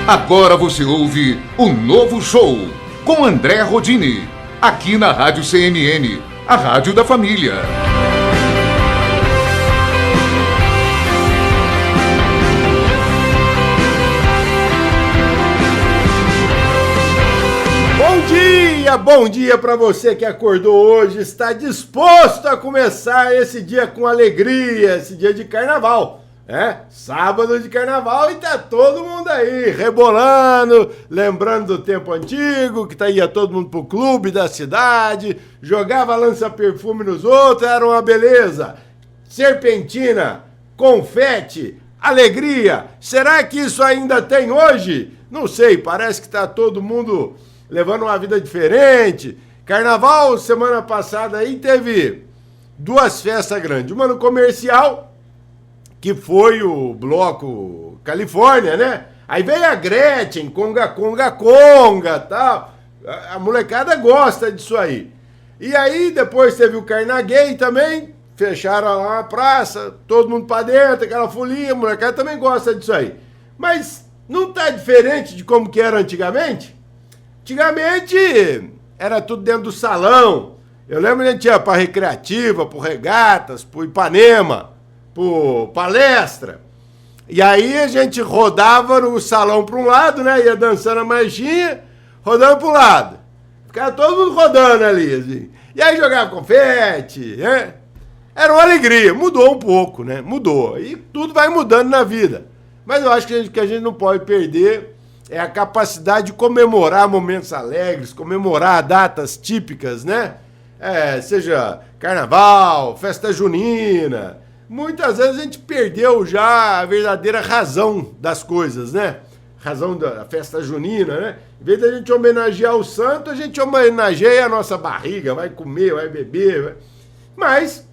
Agora você ouve o Novo Show com André Rodini, aqui na Rádio CNN, a rádio da família. Bom dia para você que acordou hoje, está disposto a começar esse dia com alegria, esse dia de carnaval. Sábado de carnaval e tá todo mundo aí rebolando, lembrando do tempo antigo, que ia todo mundo pro clube da cidade, jogava lança-perfume nos outros, era uma beleza. Serpentina, confete, alegria. Será que isso ainda tem hoje? Não sei, parece que tá todo mundo levando uma vida diferente. Carnaval, semana passada aí, teve duas festas grandes. Uma no comercial, que foi o bloco Califórnia, né? Aí veio a Gretchen, conga, tal. A molecada gosta disso aí. E aí depois teve o Carnaguei também, fecharam lá a praça, todo mundo pra dentro, aquela folia, a molecada também gosta disso aí. Mas não tá diferente de como que era antigamente? Antigamente era tudo dentro do salão. Eu lembro que a gente ia pra Recreativa, pro Regatas, pro Ipanema, por palestra, e aí a gente rodava no salão para um lado, né, ia dançando a marchinha, rodando para um lado, ficava todo mundo rodando ali, assim. E aí jogava confete, né, era uma alegria, mudou um pouco, né, mudou, e tudo vai mudando na vida, mas eu acho que a gente não pode perder é a capacidade de comemorar momentos alegres, comemorar datas típicas, né, seja carnaval, festa junina. Muitas vezes a gente perdeu já a verdadeira razão das coisas, né? Razão da festa junina, né? Em vez da gente homenagear o santo, a gente homenageia a nossa barriga, vai comer, vai beber. Mas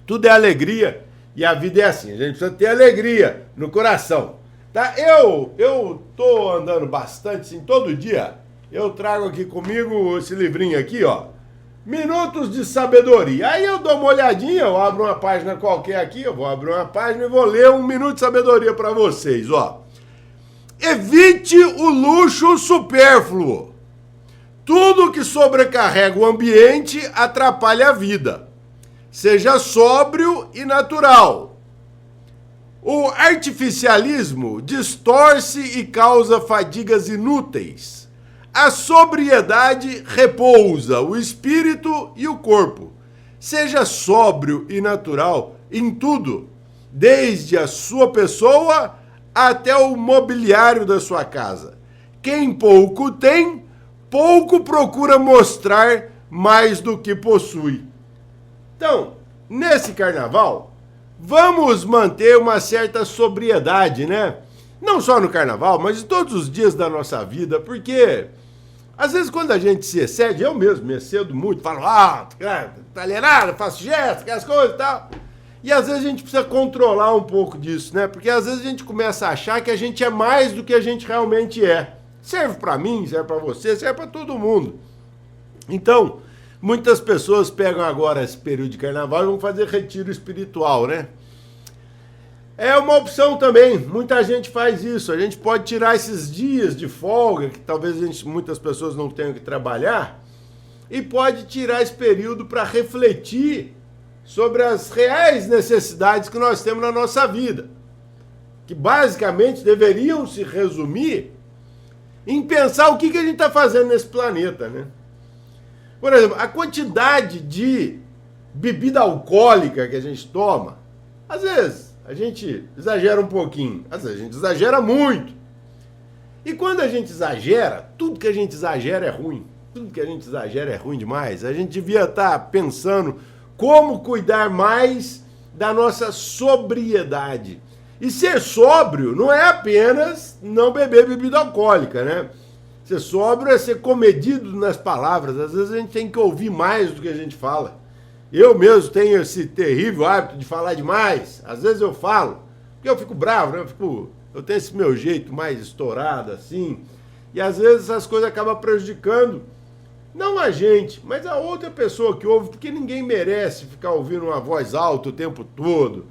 tudo é alegria e a vida é assim, a gente precisa ter alegria no coração, tá? Eu tô andando bastante, assim, todo dia eu trago aqui comigo esse livrinho aqui, ó. Minutos de Sabedoria. Aí eu dou uma olhadinha, eu abro uma página qualquer aqui, eu vou abrir uma página e vou ler um minuto de sabedoria para vocês, ó. Evite o luxo supérfluo. Tudo que sobrecarrega o ambiente atrapalha a vida. Seja sóbrio e natural. O artificialismo distorce e causa fadigas inúteis. A sobriedade repousa o espírito e o corpo. Seja sóbrio e natural em tudo, desde a sua pessoa até o mobiliário da sua casa. Quem pouco tem, pouco procura mostrar mais do que possui. Então, nesse carnaval, vamos manter uma certa sobriedade, né? Não só no carnaval, mas em todos os dias da nossa vida, porque às vezes quando a gente se excede, eu mesmo me excedo muito, falo alto, talherada, faço gesto, aquelas coisas e tal. E às vezes a gente precisa controlar um pouco disso, né? Porque às vezes a gente começa a achar que a gente é mais do que a gente realmente é. Serve pra mim, serve pra você, serve pra todo mundo. Então, muitas pessoas pegam agora esse período de carnaval e vão fazer retiro espiritual, né? É uma opção também, muita gente faz isso, a gente pode tirar esses dias de folga, que talvez muitas pessoas não tenham que trabalhar, e pode tirar esse período para refletir sobre as reais necessidades que nós temos na nossa vida, que basicamente deveriam se resumir em pensar o que a gente está fazendo nesse planeta, né? Por exemplo, a quantidade de bebida alcoólica que a gente toma, às vezes a gente exagera um pouquinho, às vezes a gente exagera muito. E quando a gente exagera, tudo que a gente exagera é ruim. Tudo que a gente exagera é ruim demais. A gente devia estar pensando como cuidar mais da nossa sobriedade. E ser sóbrio não é apenas não beber bebida alcoólica, né? Ser sóbrio é ser comedido nas palavras. Às vezes a gente tem que ouvir mais do que a gente fala. Eu mesmo tenho esse terrível hábito de falar demais. Às vezes eu falo, porque eu fico bravo, né? Eu tenho esse meu jeito mais estourado, assim. E às vezes essas coisas acabam prejudicando, não a gente, mas a outra pessoa que ouve, porque ninguém merece ficar ouvindo uma voz alta o tempo todo.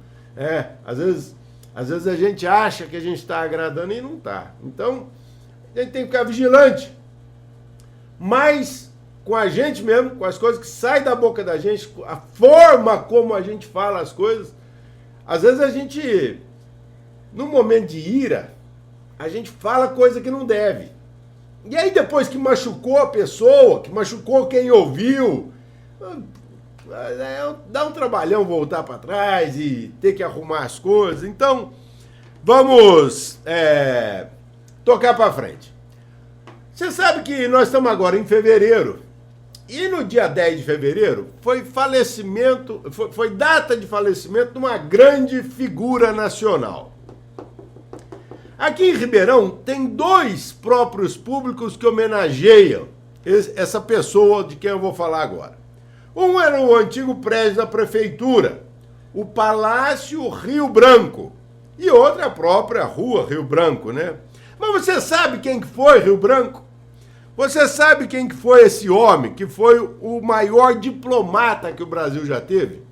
Às vezes a gente acha que a gente está agradando e não está. Então, A gente tem que ficar vigilante. Mas com a gente mesmo, com as coisas que saem da boca da gente, a forma como a gente fala as coisas, às vezes a gente, num momento de ira, a gente fala coisa que não deve. E aí depois que machucou a pessoa, que machucou quem ouviu, dá um trabalhão voltar para trás e ter que arrumar as coisas. Então, vamos tocar para frente. Você sabe que nós estamos agora em fevereiro. E no dia 10 de fevereiro foi data de falecimento de uma grande figura nacional. Aqui em Ribeirão tem 2 próprios públicos que homenageiam essa pessoa de quem eu vou falar agora. Um era o antigo prédio da prefeitura, o Palácio Rio Branco, e outra a própria Rua Rio Branco, né? Mas você sabe quem que foi Rio Branco? Você sabe quem que foi esse homem, que foi o maior diplomata que o Brasil já teve?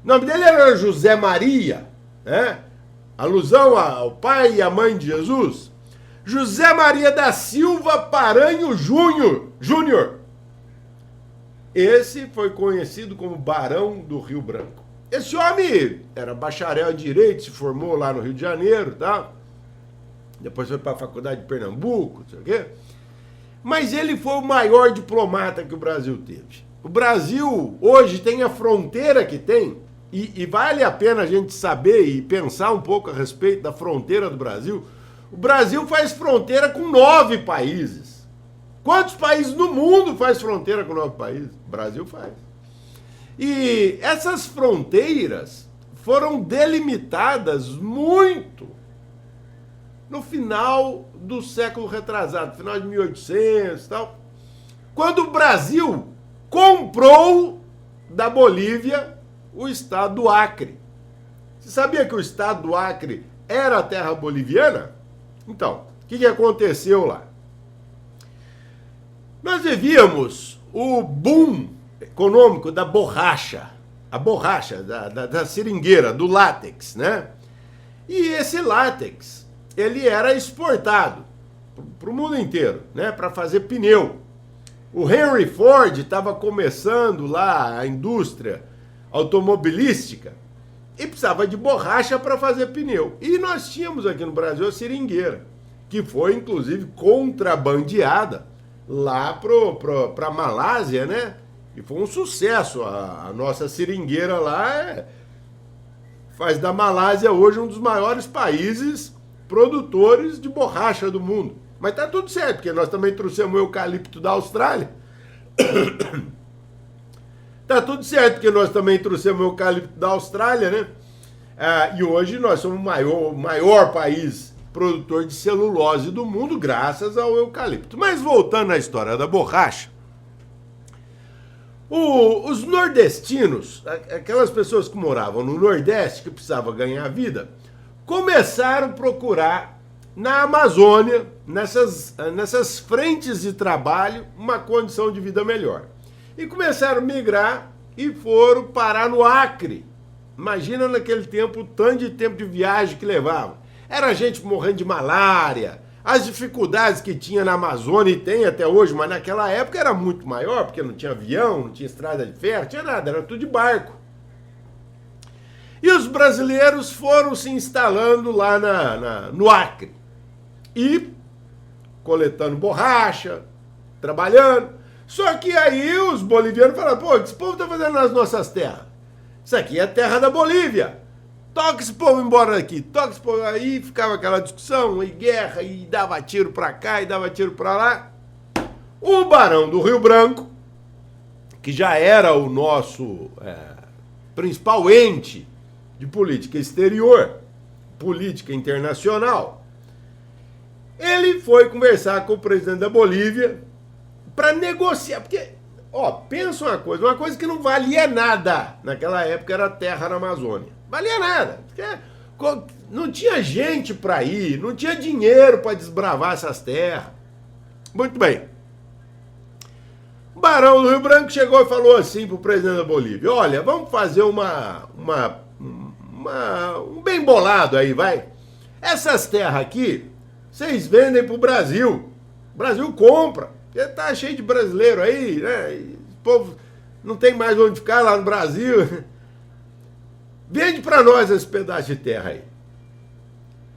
O nome dele era José Maria, né? Alusão ao pai e à mãe de Jesus. José Maria da Silva Paranho Júnior. Esse foi conhecido como Barão do Rio Branco. Esse homem era bacharel em Direito, se formou lá no Rio de Janeiro, tá? Depois foi para a Faculdade de Pernambuco, não sei o quê. Mas ele foi o maior diplomata que o Brasil teve. O Brasil hoje tem a fronteira que tem, e vale a pena a gente saber e pensar um pouco a respeito da fronteira do Brasil. O Brasil faz fronteira com 9 países. Quantos países no mundo faz fronteira com 9 países? O Brasil faz. E essas fronteiras foram delimitadas muito no final do século retrasado, final de 1800 e tal, quando o Brasil comprou da Bolívia o estado do Acre. Você sabia que o estado do Acre era a terra boliviana? Então, o que aconteceu lá? Nós vivíamos o boom econômico da borracha, a borracha da seringueira, do látex, né? E esse látex, ele era exportado para o mundo inteiro, né, para fazer pneu. O Henry Ford estava começando lá a indústria automobilística e precisava de borracha para fazer pneu. E nós tínhamos aqui no Brasil a seringueira, que foi inclusive contrabandeada lá para a Malásia, né? E foi um sucesso. A nossa seringueira lá faz da Malásia hoje um dos maiores países produtores de borracha do mundo. Mas tá tudo certo, porque nós também trouxemos o eucalipto da Austrália. Tá tudo certo, porque nós também trouxemos o eucalipto da Austrália, né? E hoje nós somos o maior país produtor de celulose do mundo, graças ao eucalipto. Mas voltando à história da borracha, os nordestinos, aquelas pessoas que moravam no Nordeste, que precisavam ganhar vida, começaram a procurar na Amazônia, nessas frentes de trabalho, uma condição de vida melhor. E começaram a migrar e foram parar no Acre. Imagina naquele tempo o tanto de tempo de viagem que levavam. Era gente morrendo de malária, as dificuldades que tinha na Amazônia, e tem até hoje, mas naquela época era muito maior, porque não tinha avião, não tinha estrada de ferro, não tinha nada, era tudo de barco. E os brasileiros foram se instalando lá no Acre. E coletando borracha, trabalhando. Só que aí os bolivianos falaram, pô, o que esse povo tá fazendo nas nossas terras? Isso aqui é terra da Bolívia. Toca esse povo embora daqui, toca esse povo. Aí ficava aquela discussão, e guerra, e dava tiro pra cá, e dava tiro pra lá. O Barão do Rio Branco, que já era o nosso principal ente de política exterior, política internacional, ele foi conversar com o presidente da Bolívia para negociar, porque, pensa uma coisa que não valia nada naquela época, era a terra na Amazônia, valia nada, porque não tinha gente para ir, não tinha dinheiro para desbravar essas terras. Muito bem. O Barão do Rio Branco chegou e falou assim pro presidente da Bolívia, olha, vamos fazer um bem bolado aí, vai. Essas terras aqui vocês vendem pro Brasil. O Brasil compra. Porque tá cheio de brasileiro aí, né? E o povo não tem mais onde ficar lá no Brasil. Vende pra nós esse pedaço de terra aí.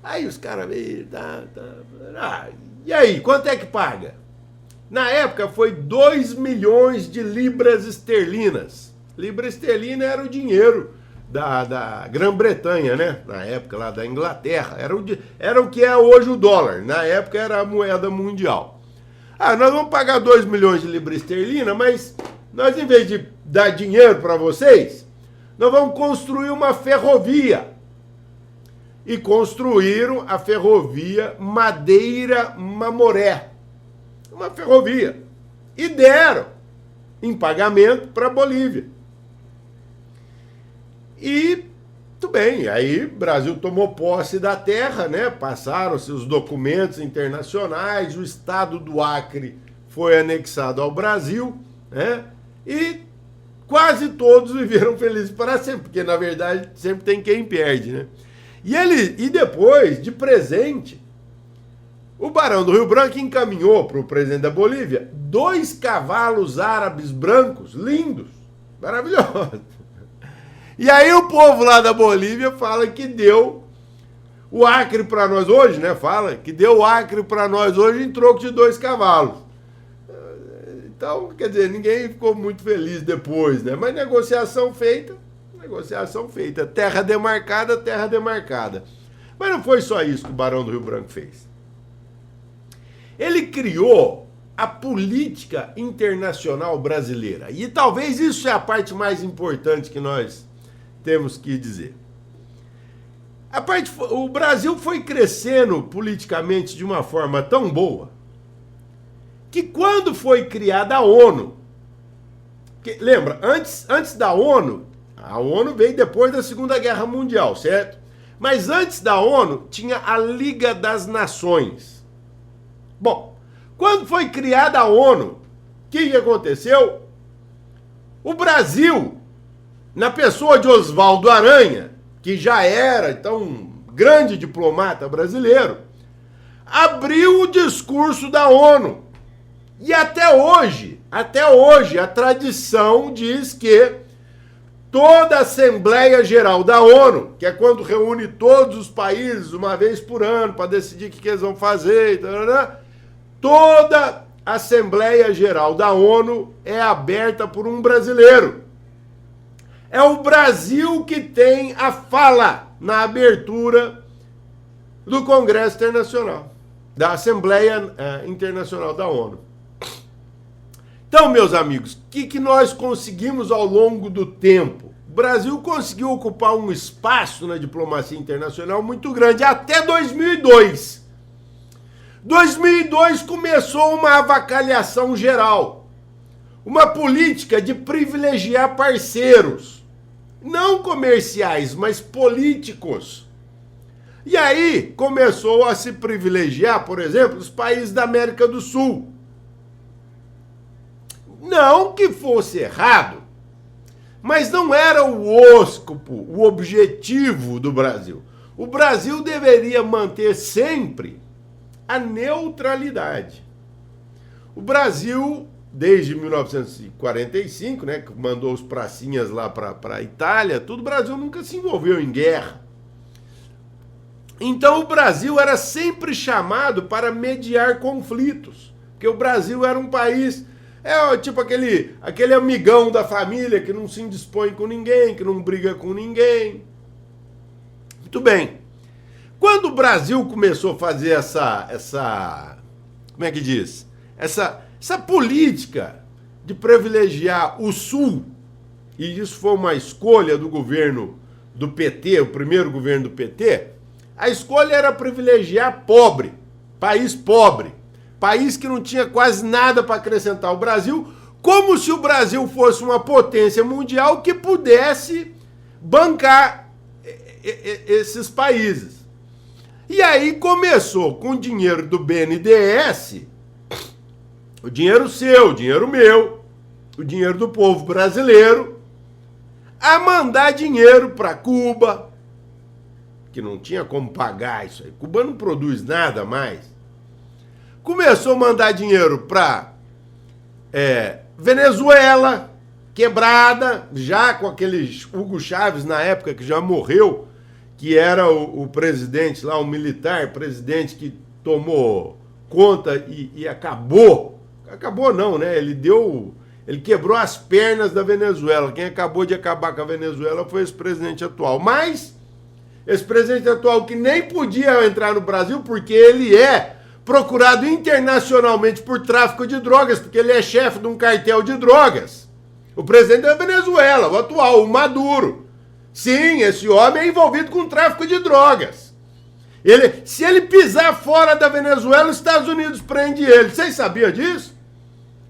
Aí os caras veem, e aí, quanto é que paga? Na época foi 2 milhões de libras esterlinas. Libra esterlina era o dinheiro da Grã-Bretanha, né? Na época lá da Inglaterra. Era o que é hoje o dólar. Na época era a moeda mundial. Nós vamos pagar 2 milhões de libra esterlina, mas nós, em vez de dar dinheiro para vocês, nós vamos construir uma ferrovia. E construíram a ferrovia Madeira-Mamoré. Uma ferrovia. E deram em pagamento para a Bolívia. E tudo bem, aí o Brasil tomou posse da terra, né? Passaram-se os documentos internacionais, o estado do Acre foi anexado ao Brasil, né? E quase todos viveram felizes para sempre, porque na verdade sempre tem quem perde, né? E depois, de presente, o Barão do Rio Branco encaminhou para o presidente da Bolívia 2 cavalos árabes brancos, lindos, maravilhosos. E aí o povo lá da Bolívia fala que deu o Acre para nós hoje, né? Fala que deu o Acre para nós hoje em troco de 2 cavalos. Então, quer dizer, ninguém ficou muito feliz depois, né? Mas negociação feita. Terra demarcada, terra demarcada. Mas não foi só isso que o Barão do Rio Branco fez. Ele criou a política internacional brasileira. E talvez isso é a parte mais importante que nós temos que dizer. O Brasil foi crescendo politicamente de uma forma tão boa que quando foi criada a ONU, lembra, antes da ONU, a ONU veio depois da Segunda Guerra Mundial, certo? Mas antes da ONU tinha a Liga das Nações. Bom, quando foi criada a ONU, o que aconteceu? O Brasil, na pessoa de Oswaldo Aranha, que já era então um grande diplomata brasileiro, abriu o discurso da ONU. E até hoje, a tradição diz que toda a Assembleia Geral da ONU, que é quando reúne todos os países uma vez por ano para decidir o que eles vão fazer, toda a Assembleia Geral da ONU é aberta por um brasileiro. É o Brasil que tem a fala na abertura do Congresso Internacional, da Assembleia Internacional da ONU. Então, meus amigos, o que nós conseguimos ao longo do tempo? O Brasil conseguiu ocupar um espaço na diplomacia internacional muito grande, até 2002. 2002 começou uma avacalhação geral, uma política de privilegiar parceiros, não comerciais, mas políticos. E aí começou a se privilegiar, por exemplo, os países da América do Sul. Não que fosse errado, mas não era o escopo, o objetivo do Brasil. O Brasil deveria manter sempre a neutralidade. O Brasil, desde 1945, né, que mandou os pracinhas lá para a Itália, tudo, o Brasil nunca se envolveu em guerra. Então o Brasil era sempre chamado para mediar conflitos, porque o Brasil era um país... tipo aquele amigão da família que não se indispõe com ninguém, que não briga com ninguém. Muito bem. Quando o Brasil começou a fazer como é que diz? Essa política de privilegiar o Sul, e isso foi uma escolha do governo do PT, o primeiro governo do PT, a escolha era privilegiar país pobre. País que não tinha quase nada para acrescentar ao Brasil, como se o Brasil fosse uma potência mundial que pudesse bancar esses países. E aí começou com o dinheiro do BNDES, o dinheiro seu, o dinheiro meu, o dinheiro do povo brasileiro, a mandar dinheiro para Cuba, que não tinha como pagar isso aí. Cuba não produz nada mais. Começou a mandar dinheiro para Venezuela, quebrada, já com aquele Hugo Chávez na época que já morreu, que era o presidente lá, o militar, presidente que tomou conta e acabou. Acabou não, né? Ele quebrou as pernas da Venezuela. Quem acabou de acabar com a Venezuela foi esse presidente atual. Mas esse presidente atual que nem podia entrar no Brasil porque ele é procurado internacionalmente por tráfico de drogas, porque ele é chefe de um cartel de drogas. O presidente da Venezuela, o atual, o Maduro. Sim, esse homem é envolvido com tráfico de drogas. Se ele pisar fora da Venezuela, os Estados Unidos prende ele. Vocês sabiam disso?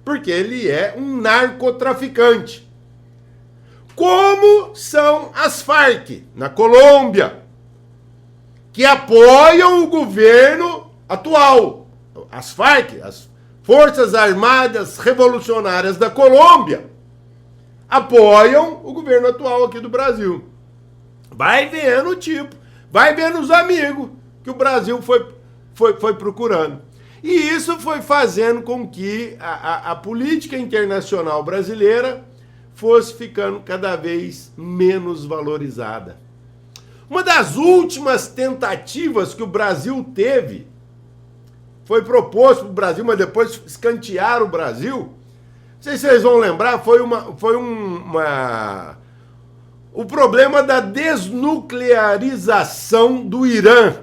Porque ele é um narcotraficante. Como são as Farc, na Colômbia, que apoiam o governo atual. As Farc, as Forças Armadas Revolucionárias da Colômbia, apoiam o governo atual aqui do Brasil. Vai vendo o tipo, vai vendo os amigos que o Brasil foi procurando. E isso foi fazendo com que a política internacional brasileira fosse ficando cada vez menos valorizada. Uma das últimas tentativas que o Brasil teve, foi proposto para o Brasil, mas depois escantearam o Brasil. Não sei se vocês vão lembrar, o problema da desnuclearização do Irã.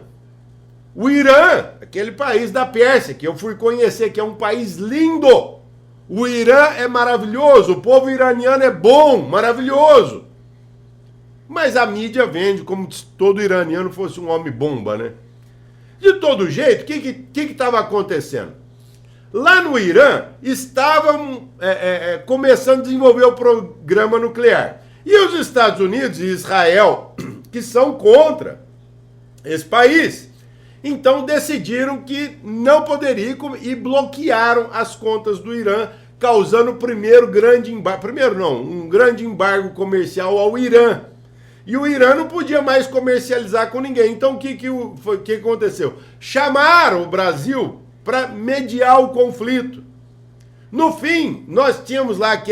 O Irã, aquele país da Pérsia, que eu fui conhecer, que é um país lindo. O Irã é maravilhoso, o povo iraniano é bom, maravilhoso. Mas a mídia vende como se todo iraniano fosse um homem-bomba, né? De todo jeito, o que estava acontecendo? Lá no Irã, estavam começando a desenvolver o programa nuclear. E os Estados Unidos e Israel, que são contra esse país, então decidiram que não poderia e bloquearam as contas do Irã, causando o primeiro grande embargo. Primeiro não, um grande embargo comercial ao Irã. E o Irã não podia mais comercializar com ninguém. Então o que aconteceu? Chamaram o Brasil para mediar o conflito. No fim, nós tínhamos lá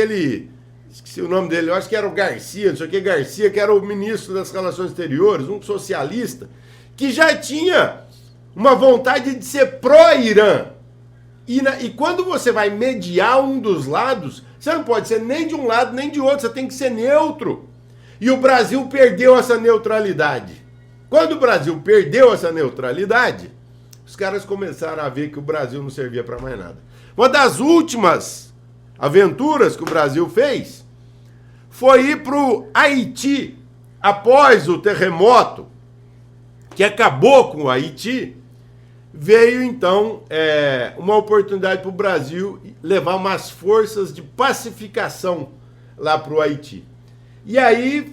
esqueci o nome dele, eu acho que era o Garcia, não sei o que, Garcia, que era o ministro das Relações Exteriores, um socialista, que já tinha uma vontade de ser pró-Irã. E quando você vai mediar um dos lados, você não pode ser nem de um lado nem de outro, você tem que ser neutro. E o Brasil perdeu essa neutralidade. Quando o Brasil perdeu essa neutralidade, os caras começaram a ver que o Brasil não servia para mais nada. Uma das últimas aventuras que o Brasil fez foi ir para o Haiti, após o terremoto que acabou com o Haiti. Veio então uma oportunidade para o Brasil levar umas forças de pacificação lá para o Haiti. E aí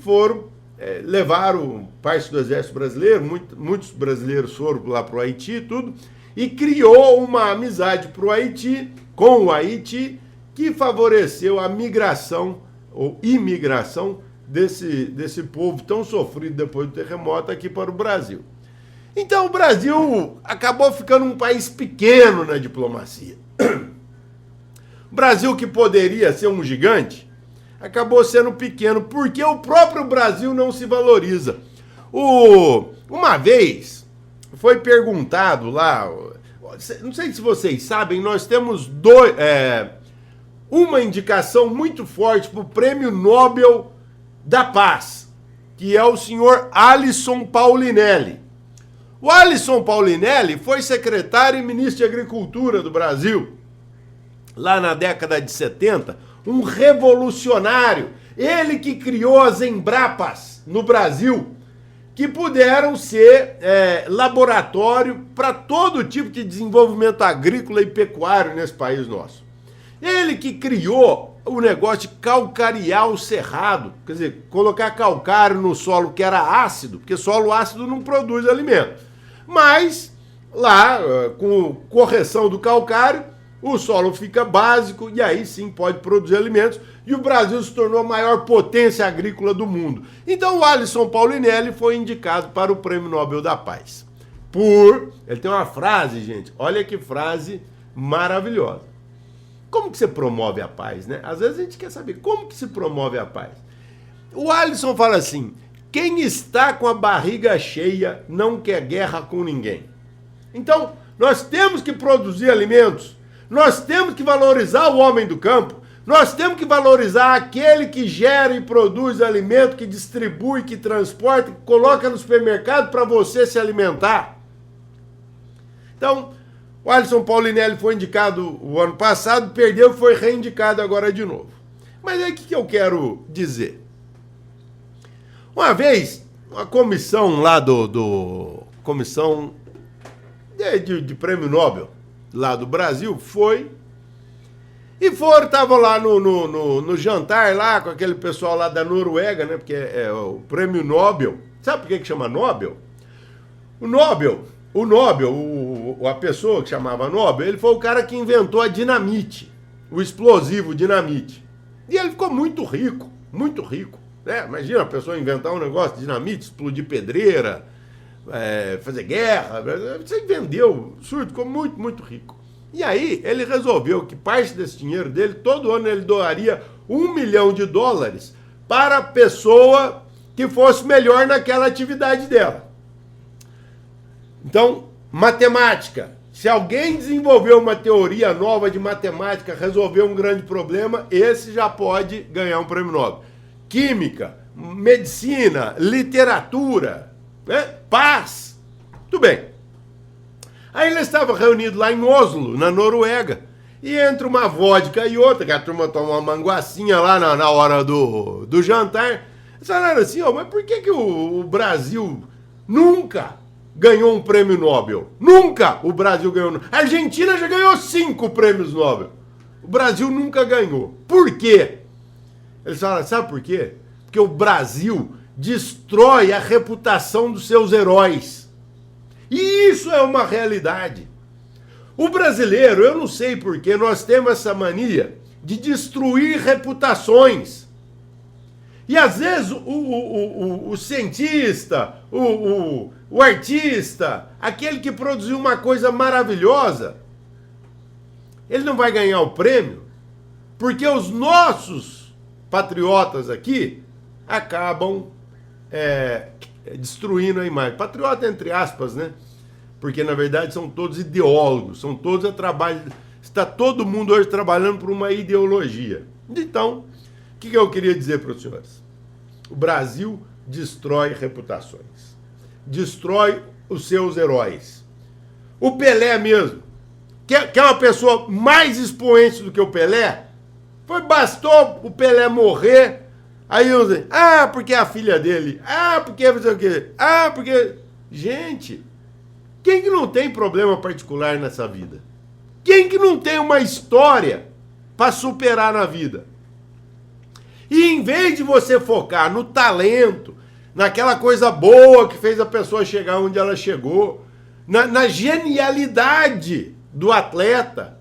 levaram parte do exército brasileiro, muitos brasileiros foram lá para o Haiti e tudo, e criou uma amizade para o Haiti, com o Haiti, que favoreceu a migração ou imigração desse povo tão sofrido depois do terremoto aqui para o Brasil. Então o Brasil acabou ficando um país pequeno na diplomacia. O Brasil, que poderia ser um gigante, acabou sendo pequeno, porque o próprio Brasil não se valoriza. Uma vez foi perguntado lá, não sei se vocês sabem, nós temos uma indicação muito forte para o Prêmio Nobel da Paz, que é o senhor Alisson Paulinelli. O Alisson Paulinelli foi secretário e ministro de Agricultura do Brasil, lá na década de 70, um revolucionário. Ele que criou as Embrapas no Brasil, que puderam ser laboratório para todo tipo de desenvolvimento agrícola e pecuário nesse país nosso. Ele que criou o negócio de calcarear o cerrado, quer dizer, colocar calcário no solo que era ácido, porque solo ácido não produz alimento. Mas, lá, com correção do calcário, o solo fica básico e aí sim pode produzir alimentos. E o Brasil se tornou a maior potência agrícola do mundo. Então o Alisson Paulinelli foi indicado para o Prêmio Nobel da Paz. Ele tem uma frase, gente, olha que frase maravilhosa. Como que você promove a paz, né? Às vezes a gente quer saber como que se promove a paz. O Alisson fala assim: quem está com a barriga cheia não quer guerra com ninguém. Então, nós temos que produzir alimentos, nós temos que valorizar o homem do campo, nós temos que valorizar aquele que gera e produz alimento, que distribui, que transporta, que coloca no supermercado para você se alimentar. Então, o Alisson Paulinelli foi indicado o ano passado, perdeu e foi reindicado agora de novo. Mas aí o que eu quero dizer? Uma vez, uma comissão lá comissão de Prêmio Nobel lá do Brasil estavam lá no jantar lá com aquele pessoal lá da Noruega, né? Porque é o Prêmio Nobel. Sabe por que chama Nobel? A pessoa que chamava Nobel, ele foi o cara que inventou a dinamite, o explosivo dinamite. E ele ficou muito rico, né? Imagina a pessoa inventar um negócio de dinamite, explodir pedreira, fazer guerra, você vendeu, surdo, ficou muito rico. E aí ele resolveu que parte desse dinheiro dele, todo ano ele doaria $1 milhão para a pessoa que fosse melhor naquela atividade dela. Então, matemática. Se alguém desenvolveu uma teoria nova de matemática, resolveu um grande problema, esse já pode ganhar um prêmio Nobel. Química, medicina, literatura, né? Paz. Tudo bem. Aí eles estavam reunidos lá em Oslo, na Noruega, e entre uma vodka e outra, que a turma toma uma manguacinha lá na hora do jantar, eles falaram assim: mas por que o Brasil nunca ganhou um prêmio Nobel? Nunca o Brasil ganhou. A Argentina já ganhou 5 prêmios Nobel. O Brasil nunca ganhou. Por quê? Eles falaram: sabe por quê? Porque o Brasil destrói a reputação dos seus heróis. E isso é uma realidade. O brasileiro, eu não sei por que nós temos essa mania de destruir reputações. E às vezes o cientista, o artista, aquele que produziu uma coisa maravilhosa, ele não vai ganhar o prêmio porque os nossos patriotas aqui acabam destruindo a imagem. Patriota entre aspas, né? Porque na verdade são todos ideólogos, são todos está todo mundo hoje trabalhando por uma ideologia. Então, o que eu queria dizer para os senhores? O Brasil destrói reputações, destrói os seus heróis. O Pelé mesmo, que é uma pessoa mais expoente do que o Pelé, bastou o Pelé morrer, aí eu dizem: porque é a filha dele, porque não sei o quê, porque... Gente, quem que não tem problema particular nessa vida? Quem que não tem uma história para superar na vida? E em vez de você focar no talento, naquela coisa boa que fez a pessoa chegar onde ela chegou, na genialidade do atleta,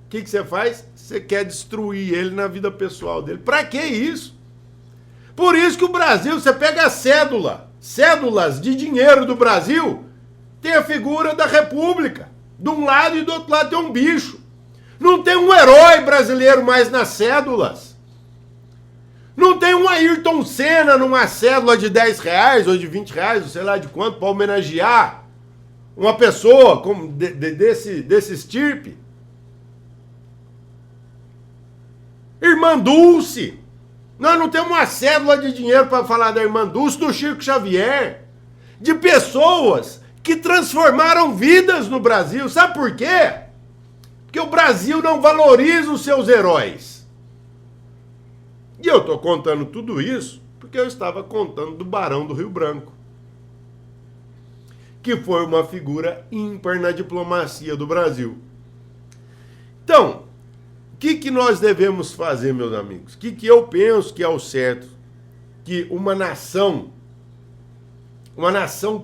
o que você faz? Você quer destruir ele na vida pessoal dele. Pra que isso? Por isso que o Brasil, você pega a cédulas de dinheiro do Brasil, tem a figura da República. De um lado e do outro lado tem um bicho. Não tem um herói brasileiro mais nas cédulas. Não tem um Ayrton Senna numa cédula de R$10 ou de R$20, ou sei lá de quanto, para homenagear uma pessoa como desse estirpe. Irmã Dulce. Nós não temos uma cédula de dinheiro para falar da Irmã Dulce, do Chico Xavier. De pessoas que transformaram vidas no Brasil. Sabe por quê? Porque o Brasil não valoriza os seus heróis. E eu estou contando tudo isso porque eu estava contando do Barão do Rio Branco, que foi uma figura ímpar na diplomacia do Brasil. Então, o que nós devemos fazer, meus amigos? O que eu penso que é o certo? Que uma nação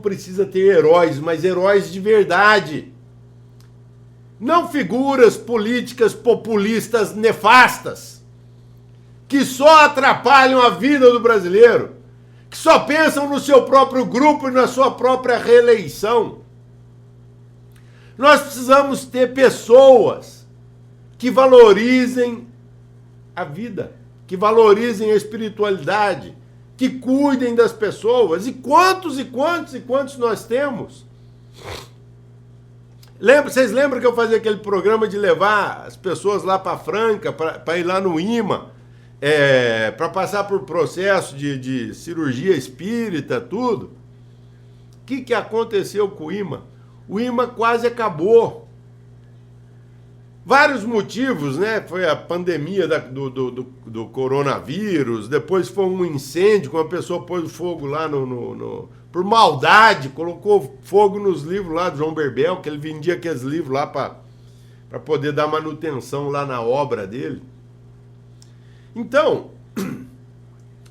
precisa ter heróis, mas heróis de verdade. Não figuras políticas populistas nefastas, que só atrapalham a vida do brasileiro, que só pensam no seu próprio grupo e na sua própria reeleição. Nós precisamos ter pessoas que valorizem a vida, que valorizem a espiritualidade, que cuidem das pessoas. E quantos nós temos? Vocês lembram que eu fazia aquele programa de levar as pessoas lá para Franca, para ir lá no IMA, para passar por processo de cirurgia espírita, tudo? O que aconteceu com o IMA? O IMA quase acabou. Vários motivos, né? Foi a pandemia do coronavírus, depois foi um incêndio, que uma pessoa pôs fogo lá por maldade, colocou fogo nos livros lá do João Berbel, que ele vendia aqueles livros lá para poder dar manutenção lá na obra dele. Então,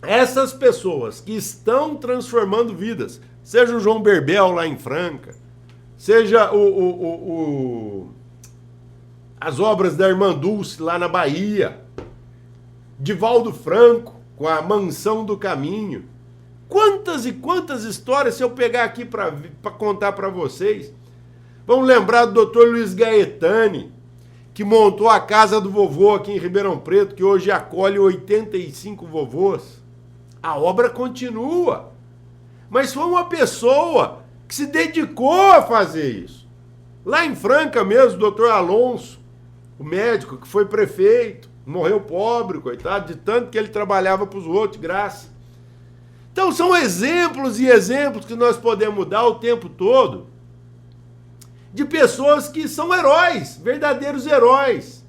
essas pessoas que estão transformando vidas, seja o João Berbel lá em Franca, seja as obras da Irmã Dulce lá na Bahia, Divaldo Franco com a Mansão do Caminho. Quantas e quantas histórias, se eu pegar aqui para contar para vocês. Vamos lembrar do Dr. Luiz Gaetani, que montou a Casa do Vovô aqui em Ribeirão Preto, que hoje acolhe 85 vovôs. A obra continua. Mas foi uma pessoa que se dedicou a fazer isso. Lá em Franca mesmo, o Dr. Alonso, o médico que foi prefeito, morreu pobre, coitado, de tanto que ele trabalhava para os outros, de graça. Então são exemplos e exemplos que nós podemos dar o tempo todo de pessoas que são heróis, verdadeiros heróis.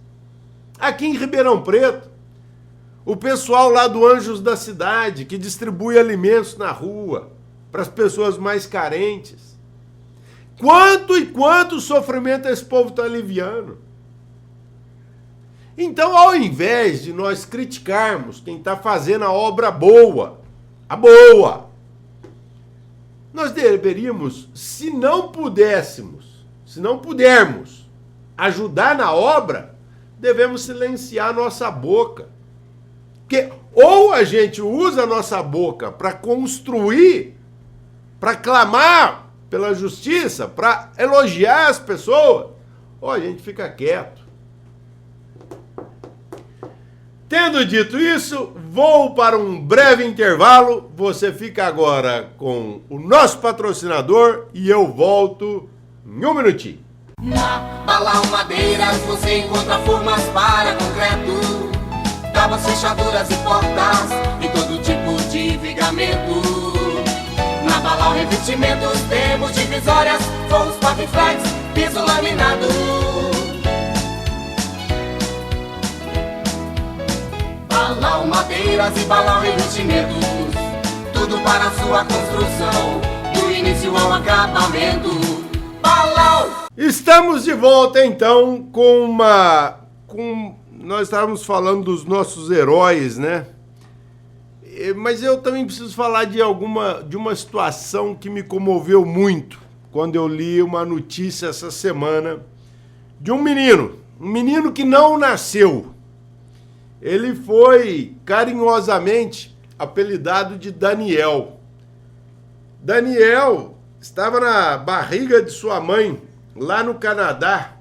Aqui em Ribeirão Preto, o pessoal lá do Anjos da Cidade, que distribui alimentos na rua para as pessoas mais carentes. Quanto sofrimento esse povo está aliviando. Então, ao invés de nós criticarmos quem está fazendo a obra boa, nós deveríamos, se não pudermos ajudar na obra, devemos silenciar nossa boca. Porque ou a gente usa a nossa boca para construir, para clamar pela justiça, para elogiar as pessoas, ou a gente fica quieto. Tendo dito isso, vou para um breve intervalo. Você fica agora com o nosso patrocinador e eu volto em um minutinho. Na Balão Madeiras você encontra formas para concreto, tábuas, fechaduras e portas e todo tipo de vigamento. Na Balão Revestimentos temos divisórias, forros, paviflex, piso laminado. Balão Madeiras e Balão Revestimentos, tudo para a sua construção, do início ao acabamento. Balão! Estamos de volta então nós estávamos falando dos nossos heróis, né? Mas eu também preciso falar de uma situação que me comoveu muito quando eu li uma notícia essa semana de um menino que não nasceu. Ele foi carinhosamente apelidado de Daniel. Daniel estava na barriga de sua mãe, lá no Canadá,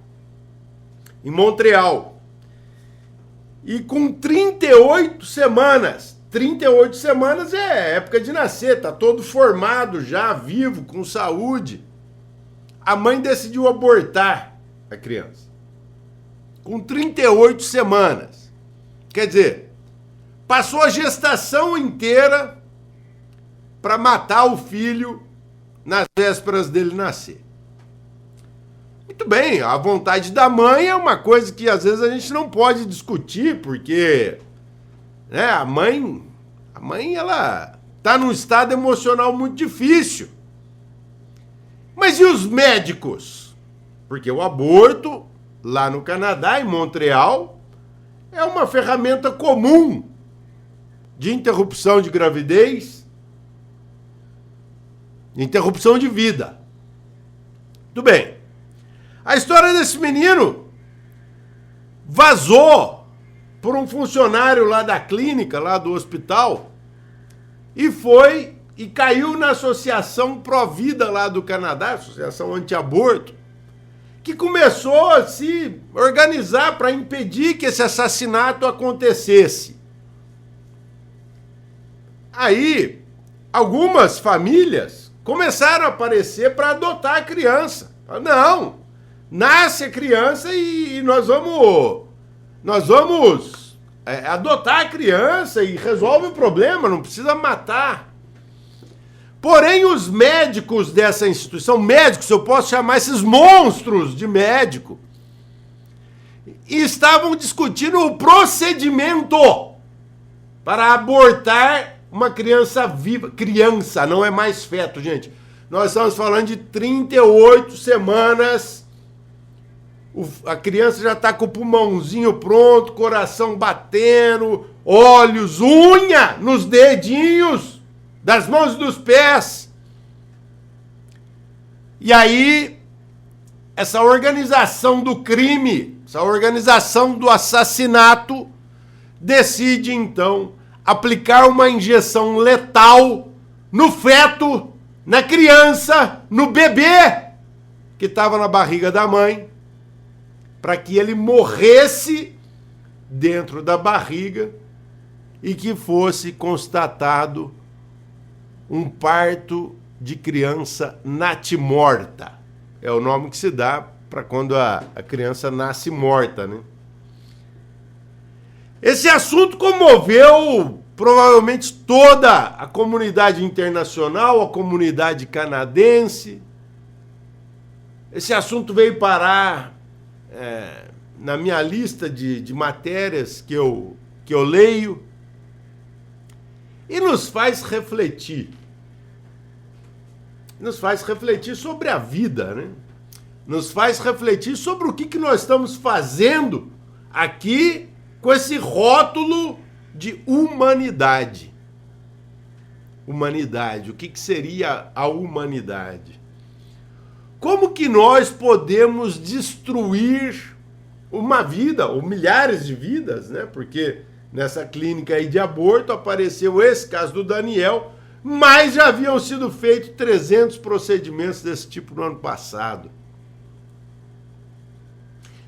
em Montreal. E com 38 semanas é época de nascer, tá todo formado já, vivo, com saúde. A mãe decidiu abortar a criança. Com 38 semanas. Quer dizer, passou a gestação inteira para matar o filho nas vésperas dele nascer. Muito bem, a vontade da mãe é uma coisa que às vezes a gente não pode discutir, porque né, a mãe ela está num estado emocional muito difícil. Mas e os médicos? Porque o aborto, lá no Canadá, em Montreal, é uma ferramenta comum de interrupção de gravidez, interrupção de vida. Tudo bem. A história desse menino vazou por um funcionário lá da clínica, lá do hospital, e caiu na Associação Pró-Vida lá do Canadá, Associação Anti-Aborto, que começou a se organizar para impedir que esse assassinato acontecesse. Aí, algumas famílias começaram a aparecer para adotar a criança. Não, nasce a criança e nós vamos adotar a criança e resolve o problema, não precisa matar. Porém, os médicos dessa instituição, médicos, eu posso chamar esses monstros de médico, estavam discutindo o procedimento para abortar uma criança viva. Criança, não é mais feto, gente. Nós estamos falando de 38 semanas. A criança já está com o pulmãozinho pronto, coração batendo, olhos, unha nos dedinhos das mãos e dos pés. E aí, essa organização do crime, essa organização do assassinato, decide então aplicar uma injeção letal no feto, na criança, no bebê que estava na barriga da mãe, para que ele morresse dentro da barriga e que fosse constatado um parto de criança natimorta. É o nome que se dá para quando a criança nasce morta, né? Esse assunto comoveu provavelmente toda a comunidade internacional, a comunidade canadense. Esse assunto veio parar na minha lista de matérias que eu leio e nos faz refletir. Nos faz refletir sobre a vida, né? Nos faz refletir sobre o que nós estamos fazendo aqui com esse rótulo de humanidade. Humanidade, o que seria a humanidade? Como que nós podemos destruir uma vida, ou milhares de vidas, né? Porque nessa clínica aí de aborto apareceu esse caso do Daniel, mas já haviam sido feitos 300 procedimentos desse tipo no ano passado.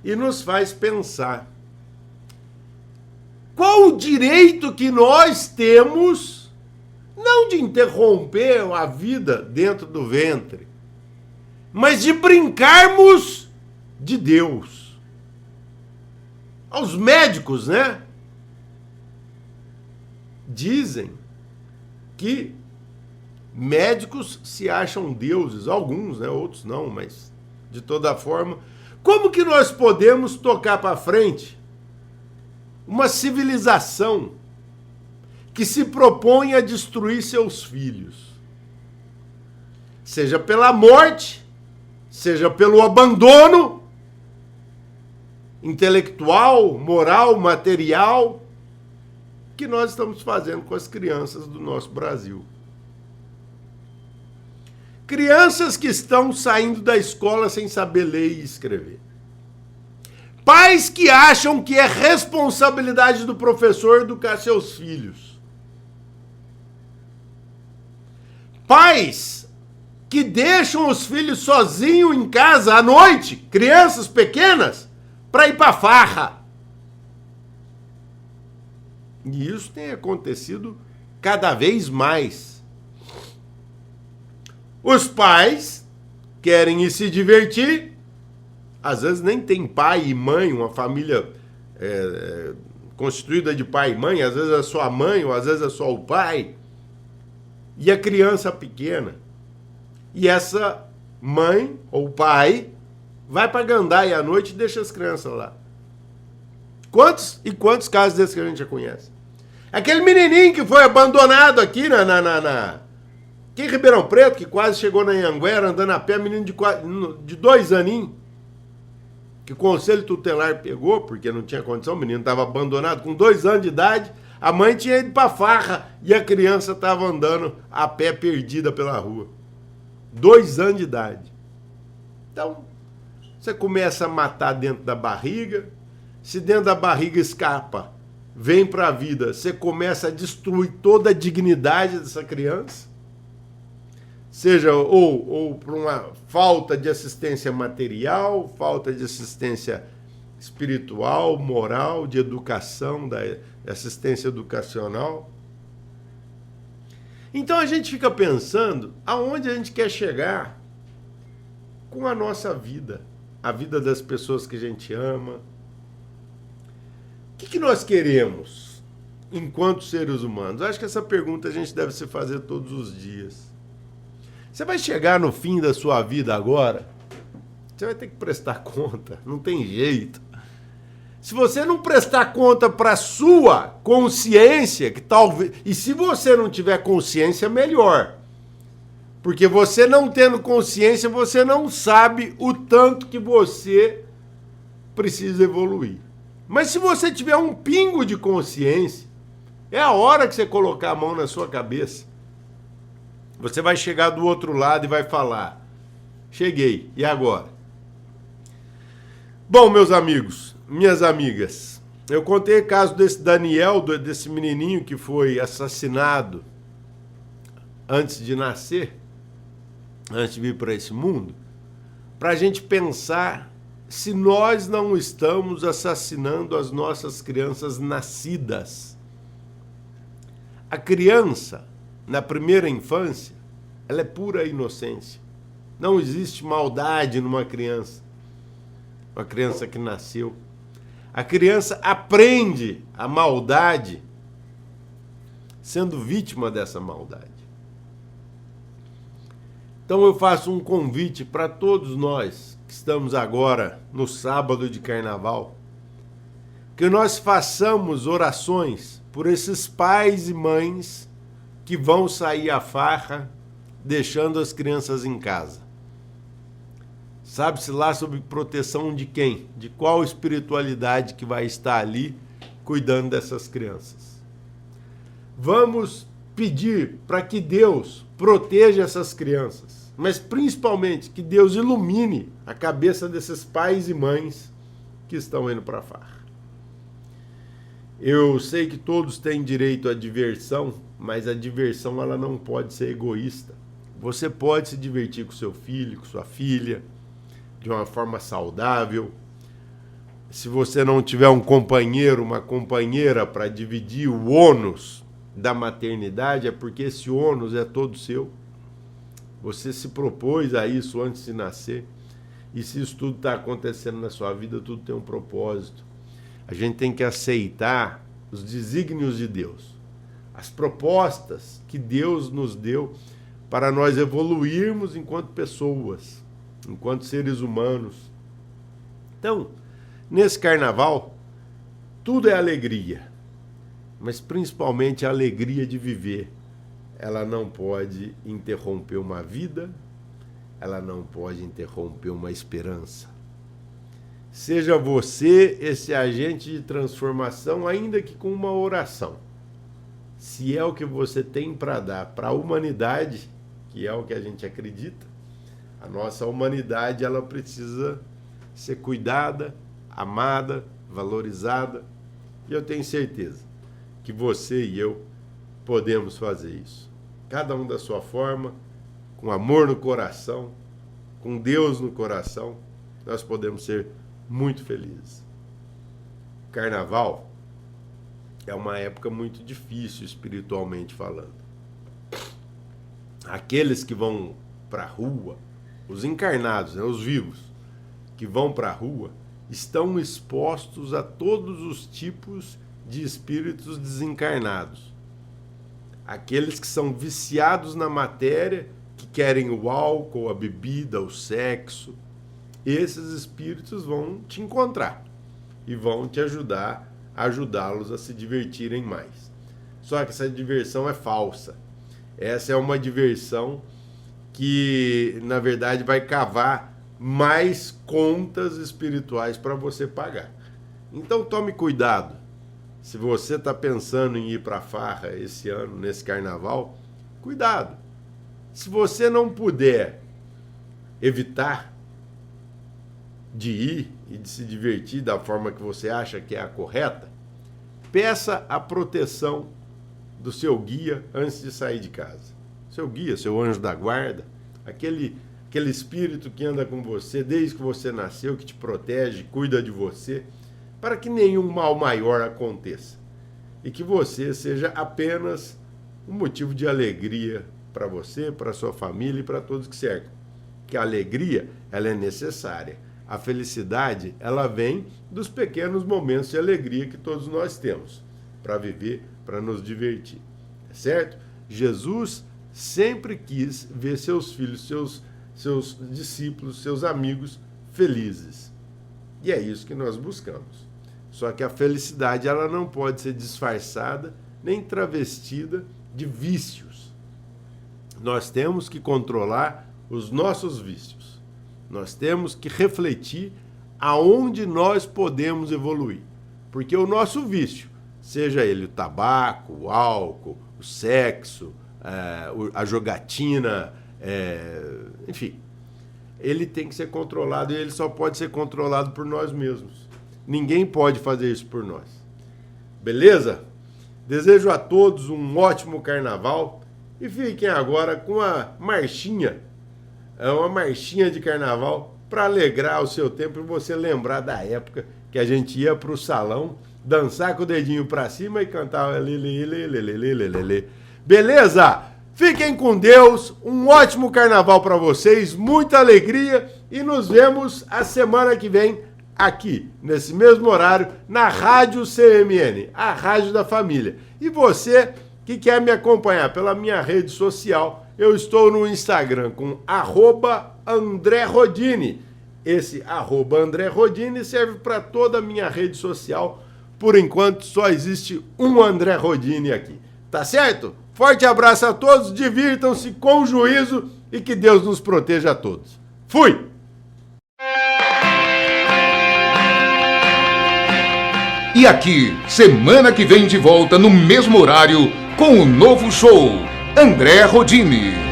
E nos faz pensar, qual o direito que nós temos, não de interromper a vida dentro do ventre, mas de brincarmos de Deus. Os médicos, né? Dizem que médicos se acham deuses, alguns, né? Outros não, mas de toda forma. Como que nós podemos tocar para frente uma civilização que se propõe a destruir seus filhos? Seja pela morte, seja pelo abandono intelectual, moral, material, que nós estamos fazendo com as crianças do nosso Brasil. Crianças que estão saindo da escola sem saber ler e escrever. Pais que acham que é responsabilidade do professor educar seus filhos. Pais que deixam os filhos sozinhos em casa à noite, crianças pequenas, para ir para farra. E isso tem acontecido cada vez mais. Os pais querem ir se divertir, às vezes nem tem pai e mãe, uma família constituída de pai e mãe, às vezes é só a mãe, ou às vezes é só o pai, e a criança pequena. E essa mãe ou pai vai para gandaia à noite e deixa as crianças lá. Quantos e quantos casos desses que a gente já conhece? Aquele menininho que foi abandonado aqui aqui em Ribeirão Preto, que quase chegou na Anhanguera andando a pé, menino de 2 aninhos, que o conselho tutelar pegou, porque não tinha condição, o menino estava abandonado com 2 anos de idade, a mãe tinha ido para farra e a criança estava andando a pé perdida pela rua. 2 anos de idade. Então, você começa a matar dentro da barriga. Se dentro da barriga escapa, vem para a vida, você começa a destruir toda a dignidade dessa criança. Seja ou por uma falta de assistência material, falta de assistência espiritual, moral, de educação, da assistência educacional. Então a gente fica pensando aonde a gente quer chegar com a nossa vida, a vida das pessoas que a gente ama. O que nós queremos enquanto seres humanos? Acho que essa pergunta a gente deve se fazer todos os dias. Você vai chegar no fim da sua vida agora, você vai ter que prestar conta, não tem jeito. Se você não prestar conta para a sua consciência, que talvez, e se você não tiver consciência, melhor. Porque você não tendo consciência, você não sabe o tanto que você precisa evoluir. Mas se você tiver um pingo de consciência, é a hora que você colocar a mão na sua cabeça. Você vai chegar do outro lado e vai falar: cheguei, e agora? Bom, meus amigos, minhas amigas, eu contei o caso desse Daniel, desse menininho que foi assassinado antes de nascer, antes de vir para esse mundo, para a gente pensar se nós não estamos assassinando as nossas crianças nascidas. A criança, na primeira infância, ela é pura inocência. Não existe maldade numa criança. Uma criança que nasceu. A criança aprende a maldade sendo vítima dessa maldade. Então eu faço um convite para todos nós que estamos agora no sábado de carnaval, que nós façamos orações por esses pais e mães que vão sair à farra deixando as crianças em casa. Sabe-se lá sob proteção de quem? De qual espiritualidade que vai estar ali cuidando dessas crianças. Vamos pedir para que Deus proteja essas crianças, mas principalmente que Deus ilumine a cabeça desses pais e mães que estão indo para a farra. Eu sei que todos têm direito à diversão, mas a diversão ela não pode ser egoísta. Você pode se divertir com seu filho, com sua filha, de uma forma saudável. Se você não tiver um companheiro, uma companheira para dividir o ônus da maternidade, é porque esse ônus é todo seu. Você se propôs a isso antes de nascer. E se isso tudo está acontecendo na sua vida, tudo tem um propósito. A gente tem que aceitar os desígnios de Deus, as propostas que Deus nos deu para nós evoluirmos enquanto pessoas, enquanto seres humanos. Então, nesse carnaval, tudo é alegria, mas principalmente a alegria de viver. Ela não pode interromper uma vida, ela não pode interromper uma esperança. Seja você esse agente de transformação, ainda que com uma oração. Se é o que você tem para dar para a humanidade, que é o que a gente acredita, a nossa humanidade ela precisa ser cuidada, amada, valorizada. E eu tenho certeza que você e eu podemos fazer isso. Cada um da sua forma, com amor no coração, com Deus no coração, nós podemos ser muito felizes. Carnaval é uma época muito difícil espiritualmente falando. Aqueles que vão para a rua, os encarnados, né, os vivos, que vão para a rua, estão expostos a todos os tipos de espíritos desencarnados. Aqueles que são viciados na matéria, que querem o álcool, a bebida, o sexo, esses espíritos vão te encontrar e vão te ajudar a ajudá-los a se divertirem mais. Só que essa diversão é falsa. Essa é uma diversão que, na verdade, vai cavar mais contas espirituais para você pagar. Então tome cuidado. Se você está pensando em ir para a farra esse ano, nesse carnaval, cuidado. Se você não puder evitar de ir e de se divertir da forma que você acha que é a correta, peça a proteção do seu guia antes de sair de casa. Seu guia, seu anjo da guarda, aquele espírito que anda com você desde que você nasceu, que te protege, cuida de você, para que nenhum mal maior aconteça e que você seja apenas um motivo de alegria para você, para sua família e para todos que cercam. Que a alegria, ela é necessária. A felicidade, ela vem dos pequenos momentos de alegria que todos nós temos para viver, para nos divertir. Certo? Jesus sempre quis ver seus filhos, seus discípulos, seus amigos felizes. E é isso que nós buscamos. Só que a felicidade, ela não pode ser disfarçada nem travestida de vícios. Nós temos que controlar os nossos vícios. Nós temos que refletir aonde nós podemos evoluir. Porque o nosso vício, seja ele o tabaco, o álcool, o sexo, a jogatina, enfim, ele tem que ser controlado e ele só pode ser controlado por nós mesmos. Ninguém pode fazer isso por nós. Beleza? Desejo a todos um ótimo carnaval e fiquem agora com a marchinha. É uma marchinha de carnaval para alegrar o seu tempo e você lembrar da época que a gente ia para o salão, dançar com o dedinho para cima e cantar lelê. Beleza? Fiquem com Deus, um ótimo carnaval para vocês, muita alegria e nos vemos a semana que vem aqui, nesse mesmo horário, na Rádio CMN, a Rádio da Família. E você que quer me acompanhar pela minha rede social, eu estou no Instagram com @André Rodini. Esse @André Rodini serve para toda a minha rede social. Por enquanto, só existe um André Rodini aqui. Tá certo? Forte abraço a todos, divirtam-se com juízo e que Deus nos proteja a todos. Fui! E aqui, semana que vem de volta no mesmo horário com o novo show André Rodini.